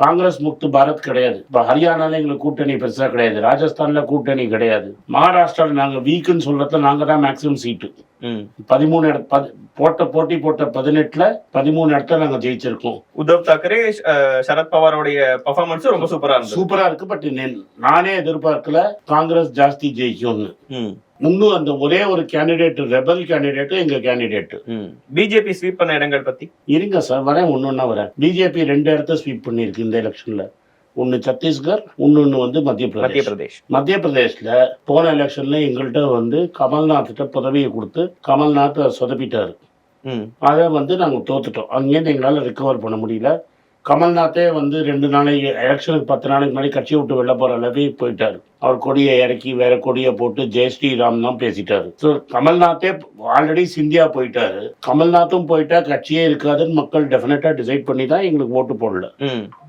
காங்கிரஸ் முக்து பாரத் கிடையாது. இப்ப ஹரியானால எங்களுக்கு கூட்டணி பெருசா கிடையாது. ராஜஸ்தான்ல கூட்டணி கிடையாது. மகாராஷ்டிரால நாங்க வீக்குன்னு சொல்றதுல நாங்க தான் மேக்ஸிமம் சீட்டு. 13 போட்ட 18ல 13 இடத்துல நாங்க ஜெயிச்சிருக்கோம். உத்தவ் தாக்கரே சரத் பவாரோடைய பெர்ஃபார்மன்ஸ் ரொம்ப சூப்பரா இருக்கு. பட் நானே எதிர்பார்க்கல காங்கிரஸ் ஜாஸ்தி ஜெயிக்கும்னு. இன்னும் அந்த ஒரே ஒரு கேண்டிடேட், ரெபல் கேண்டிடேட் எங்க கேண்டிடேட். பிஜேபி ஸ்வீப் பண்ண இடங்கள் பத்தி இருங்க சார், வரேன் ஒன்னொன்னா வரேன். பிஜேபி 2 இடத்த ஸ்வீப் பண்ணிருக்கு இந்த எலெக்ஷன்ல. ஒன்னு சத்தீஸ்கர், இன்னொன்னு மத்திய பிரதேஷ்ல போன எலெக்ஷன்ல எங்கள்கிட்ட கமல்நாத் பதவியை கொடுத்து கமல்நாத் சொதப்பிட்டாரு. அதை நாங்க தோத்துட்டோம். அங்கேருந்து எங்களால ரிகவர் பண்ண முடியல. கமல்நாத்தே 2 நாளைக்கு எலெக்ஷனுக்கு 10 நாளைக்கு முன்னாடி கட்சியை விட்டு வெளில போற அளவே போயிட்டாரு. அவர் கொடியை இறக்கி வேற கொடியை போட்டு ஜெய் ஸ்ரீராம் தான் பேசிட்டாரு. ஸோ கமல்நாத்தே ஆல்ரெடி சிந்தியா போயிட்டாரு. கமல்நாத்தும் போயிட்டா கட்சியே இருக்காதுன்னு மக்கள் டெஃபினட்டா டிசைட் பண்ணி தான் எங்களுக்கு ஓட்டு போடல.